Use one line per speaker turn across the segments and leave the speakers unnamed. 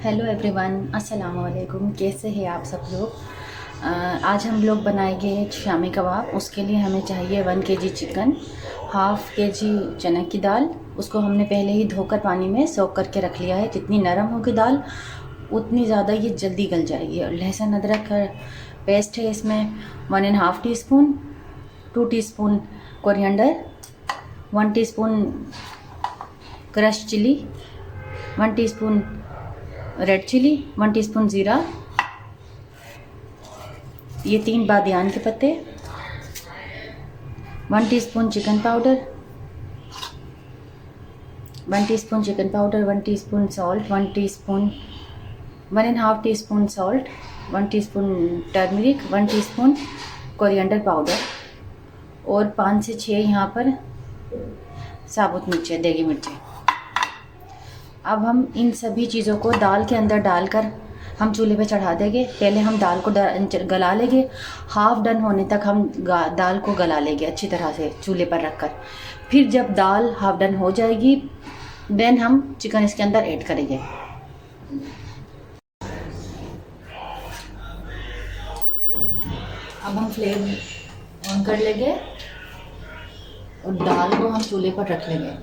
Hello everyone, अस्सलाम वालेकुम। कैसे हैं आप सब लोग। आज हम लोग बनाएंगे शामी कबाब। उसके लिए हमें चाहिए 1 kg चिकन, हाफ़ kg चना की दाल। उसको हमने पहले ही धोकर पानी में सोक करके रख लिया है। जितनी नरम होगी दाल उतनी ज़्यादा ये जल्दी गल जाएगी। और लहसुन अदरक का पेस्ट है इसमें 1.5 teaspoon, 2 teaspoon coriander, 1 teaspoon crush chilli, 1 teaspoon red chilli, 1 teaspoon ज़ीरा, ये 3 बादियान के पत्ते, 1 teaspoon chicken powder, 1 teaspoon chicken powder, 1 teaspoon salt, 1 teaspoon 1.5 teaspoon salt, 1 teaspoon turmeric, 1 teaspoon coriander powder और 5 से 6 यहाँ पर साबुत मिर्चें, देगी मिर्चें। अब हम इन सभी चीज़ों को दाल के अंदर डालकर हम चूल्हे पे चढ़ा देंगे। पहले हम दाल को गला लेंगे। हाफ डन होने तक हम दाल को गला लेंगे अच्छी तरह से चूल्हे पर रखकर। फिर जब दाल हाफ डन हो जाएगी देन हम चिकन इसके अंदर ऐड करेंगे। अब हम फ्लेम ऑन कर लेंगे और दाल को हम चूल्हे पर रख लेंगे।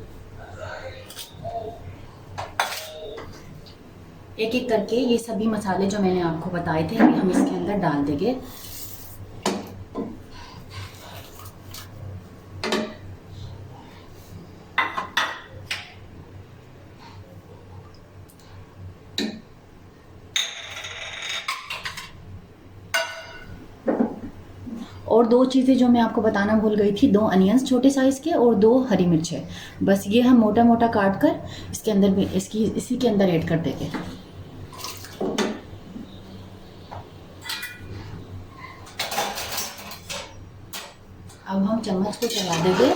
एक एक करके ये सभी मसाले जो मैंने आपको बताए थे हम इसके अंदर डाल देंगे। और 2 चीज़ें जो मैं आपको बताना भूल गई थी, 2 अनियंस छोटे साइज़ के और 2 हरी मिर्चें। बस ये हम मोटा मोटा काट कर इसके अंदर भी इसी के अंदर ऐड कर देंगे। अब हम चम्मच को चला देंगे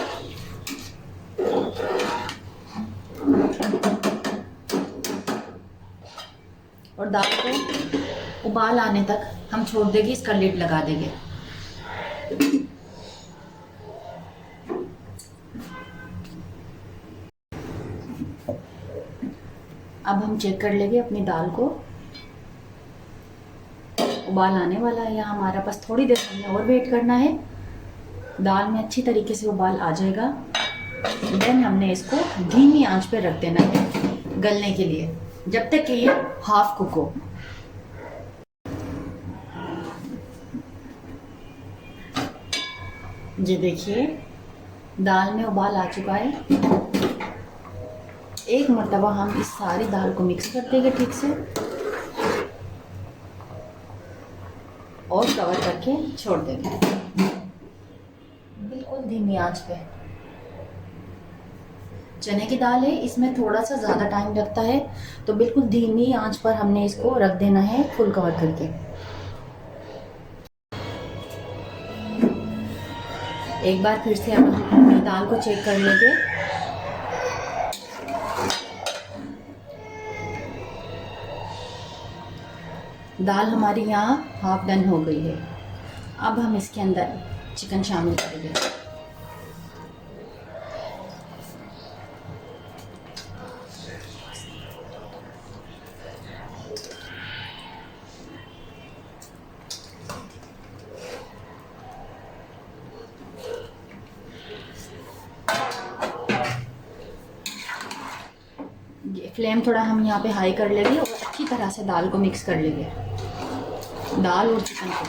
और दाल को उबाल आने तक हम छोड़ देंगे। इसका लिड लगा देंगे। अब हम चेक कर लेंगे अपनी दाल को। उबाल आने वाला है। यहाँ हमारा पास थोड़ी देर हमने और वेट करना है। दाल में अच्छी तरीके से उबाल आ जाएगा देन हमने इसको धीमी आंच पे रख देना है गलने के लिए, जब तक कि ये हाफ कुक हो। ये देखिए दाल में उबाल आ चुका है। एक मर्तबा हम इस सारी दाल को मिक्स कर देंगे ठीक से और कवर करके छोड़ देंगे बिल्कुल धीमी आंच पे। चने की दाल है, इसमें थोड़ा सा ज़्यादा टाइम लगता है, तो बिल्कुल धीमी आंच पर हमने इसको रख देना है फुल कवर करके। एक बार फिर से हम अपनी दाल को चेक कर लेंगे। दाल हमारी यहाँ हाफ डन हो गई है। अब हम इसके अंदर चिकन शामिल करेंगे। फ्लेम थोड़ा हम यहाँ पे हाई कर लेंगे और अच्छी तरह से दाल को मिक्स कर लेंगे, दाल और चिकन को।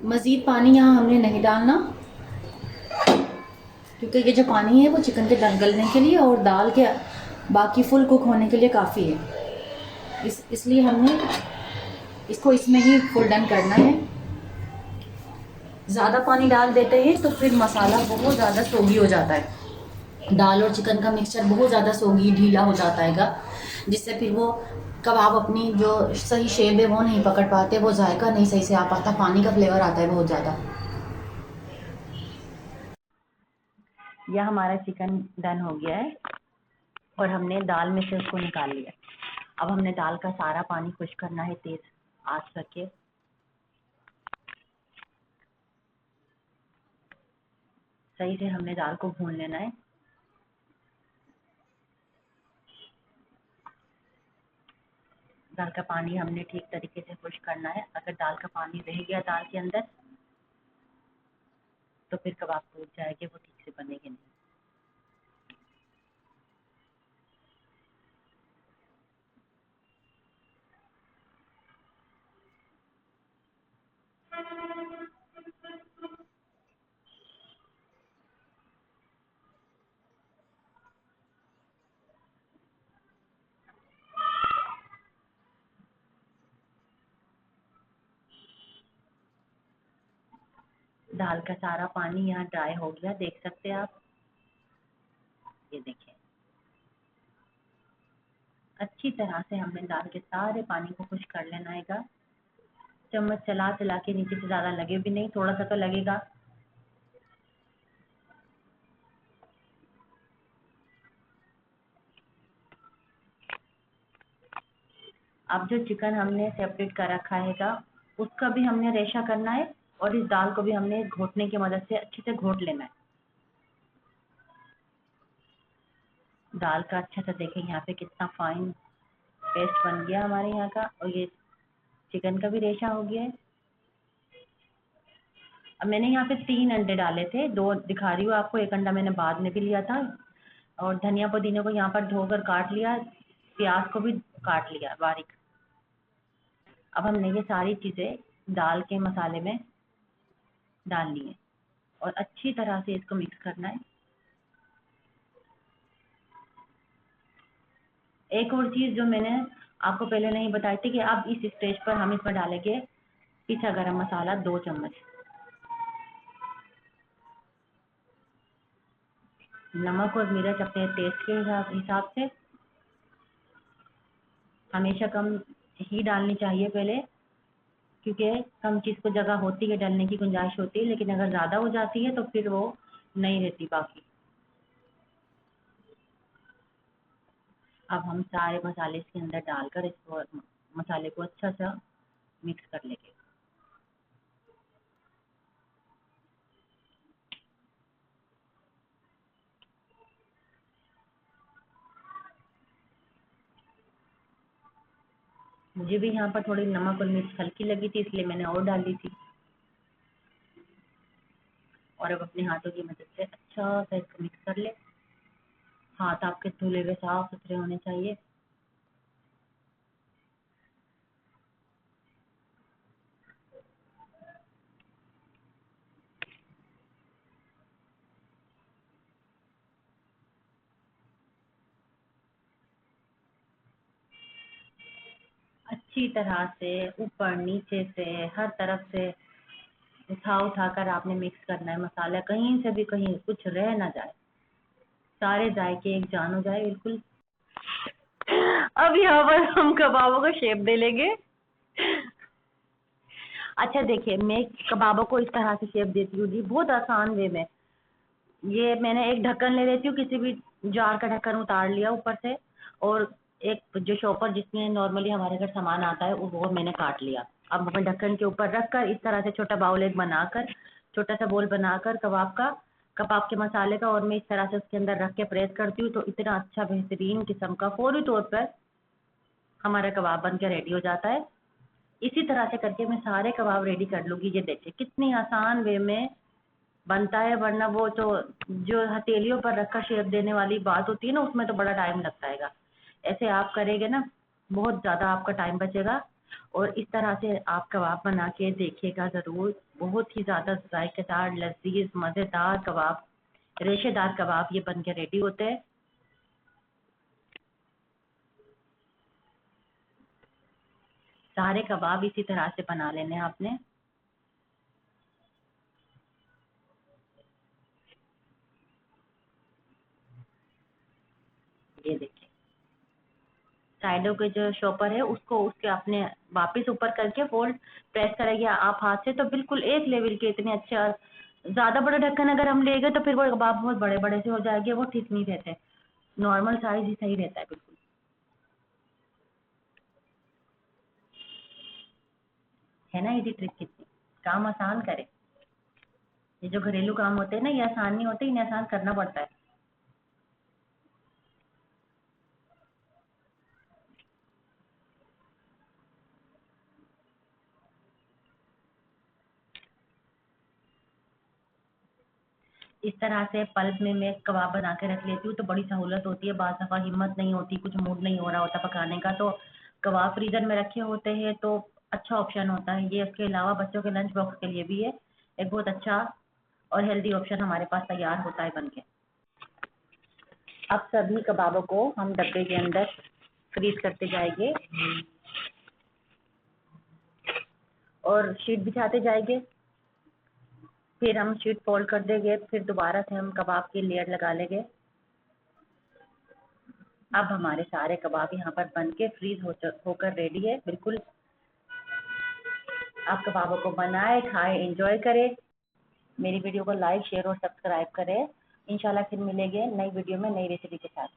मज़ीद पानी यहाँ हमने नहीं डालना क्योंकि ये जो पानी है वो चिकन के गलने के लिए और दाल के बाकी फुल कुक होने के लिए काफ़ी है। इसलिए हमने इसको इसमें ही फुल डन करना है। ज़्यादा पानी डाल देते हैं तो फिर मसाला बहुत ज़्यादा सोगी हो जाता है। दाल और चिकन का मिक्सचर बहुत ज़्यादा सोगी ढीला हो जाता है जिससे फिर वो कबाब अपनी जो सही शेप है वो नहीं पकड़ पाते, वो जायका नहीं सही से आ पाता, पानी का फ्लेवर आता है बहुत ज़्यादा। यह हमारा चिकन डन हो गया है और हमने दाल में से उसको निकाल लिया। अब हमने दाल का सारा पानी खुश करना है तेज़ आंच करके। सही से हमने दाल को भून लेना है। दाल का पानी हमने ठीक तरीके से खुश करना है। अगर दाल का पानी रह गया दाल के अंदर तो फिर कबाब टूट जाएंगे, वो ठीक से बनेंगे नहीं। दाल का सारा पानी यहाँ ड्राई हो गया, देख सकते हैं आप। ये देखिए, अच्छी तरह से हमने दाल के सारे पानी को खुश कर लेना है। चम्मच चला चला के, नीचे से ज़्यादा लगे भी नहीं, थोड़ा सा तो लगेगा। अब जो चिकन हमने सेपरेट कर रखा है उसका भी हमने रेशा करना है और इस दाल को भी हमने घोटने की मदद से अच्छे से घोट लेना है। दाल का अच्छा सा देखें यहाँ पे कितना फाइन पेस्ट बन गया हमारे यहाँ का, और ये चिकन का भी रेशा हो गया है। अब मैंने यहाँ पे 3 अंडे डाले थे, 2 दिखा रही हूँ आपको, 1 अंडा मैंने बाद में भी लिया था। और धनिया पुदीने को यहाँ पर धोकर काट लिया, प्याज को भी काट लिया बारीक। अब हमने ये सारी चीज़ें दाल के मसाले में डालनी है और अच्छी तरह से इसको मिक्स करना है। एक और चीज़ जो मैंने आपको पहले नहीं बताई थी कि अब इस स्टेज पर हम इसमें डालेंगे पिसा गरम मसाला 2 चम्मच, नमक और मिर्च अपने टेस्ट के हिसाब से। हमेशा कम ही डालनी चाहिए पहले, क्योंकि कम चीज़ को जगह होती है, डलने की गुंजाइश होती है, लेकिन अगर ज़्यादा हो जाती है तो फिर वो नहीं रहती बाकी। अब हम सारे मसाले इसके अंदर डालकर इसको, मसाले को अच्छा सा मिक्स कर लेंगे। मुझे भी यहाँ पर थोड़ी नमक और मिर्च हल्की लगी थी, इसलिए मैंने और डाल दी थी। और अब अपने हाथों की मदद से अच्छा सा इसको मिक्स कर ले। हाथ आपके धुले हुए साफ सुथरे होने चाहिए। अच्छी तरह से ऊपर नीचे से हर तरफ से उठा उठा कर आपने मिक्स करना है। मसाला कहीं से भी कहीं कुछ रह ना जाए, सारे जायके एक जान हो जाए बिल्कुल। अब यहाँ पर हम कबाबों को शेप दे लेंगे। अच्छा देखिए, मैं कबाबों को इस तरह से शेप देती हूँ जी, बहुत आसान वे में। ये मैंने एक ढक्कन ले लेती हूँ, किसी भी जार का ढक्कन उतार लिया ऊपर से, और एक जो शॉपर जिसमें नॉर्मली हमारे घर सामान आता है वो मैंने काट लिया। अब मैं ढक्कन के ऊपर रख कर इस तरह से छोटा बाउल एक बनाकर, छोटा सा बोल बनाकर कबाब के मसाले का, और मैं इस तरह से उसके अंदर रख के प्रेस करती हूँ तो इतना अच्छा बेहतरीन किस्म का फौरी तौर पर हमारा कबाब बन के रेडी हो जाता है। इसी तरह से करके मैं सारे कबाब रेडी कर लूँगी। ये देखिए कितनी आसान वे में बनता है, वरना वो तो जो हथेलियों पर रखकर शेप देने वाली बात होती है ना, उसमें तो बड़ा टाइम लगता है। ऐसे आप करेंगे ना, बहुत ज़्यादा आपका टाइम बचेगा। और इस तरह से आप कबाब बना के देखिएगा ज़रूर, बहुत ही ज़्यादा जायकेदार लजीज मज़ेदार कबाब, रेशेदार कबाब ये बन के रेडी होते हैं। सारे कबाब इसी तरह से बना लेने हैं आपने। ये देखिए, साइडों के जो शॉपर है उसको उसके अपने वापस ऊपर करके फोल्ड प्रेस करेंगे आप हाथ से तो बिल्कुल एक लेवल के इतने अच्छा। ज़्यादा बड़ा ढक्कन अगर हम लेंगे तो फिर वो कबाब बहुत बड़े बड़े से हो जाएंगे, वो ठीक नहीं रहते। नॉर्मल साइज ही सही रहता है बिल्कुल। है ना, इजी ट्रिक कितनी, काम आसान करे। ये जो घरेलू काम होते हैं ना, ये आसान नहीं होते, इन्हें आसान करना पड़ता है। इस तरह से पल्प में मैं कबाब बना के रख लेती हूँ तो बड़ी सहूलत होती है। बाद दफ़ा हिम्मत नहीं होती, कुछ मूड नहीं हो रहा होता पकाने का, तो कबाब फ्रीज़र में रखे होते हैं तो अच्छा ऑप्शन होता है ये। उसके अलावा बच्चों के लंच बॉक्स के लिए भी है एक बहुत अच्छा और हेल्दी ऑप्शन हमारे पास तैयार होता है बन के। अब सभी कबाबों को हम डब्बे के अंदर फ्रीज करते जाएंगे और शीट बिछाते जाएंगे। फिर हम शीट फोल्ड कर देंगे, फिर दोबारा से हम कबाब की लेयर लगा लेंगे। अब हमारे सारे कबाब यहाँ पर बन के फ्रीज होकर रेडी है बिल्कुल। आप कबाबों को बनाए, खाएं, एंजॉय करें। मेरी वीडियो को लाइक, शेयर और सब्सक्राइब करें। इंशाल्लाह फिर मिलेंगे नई वीडियो में नई रेसिपी के साथ।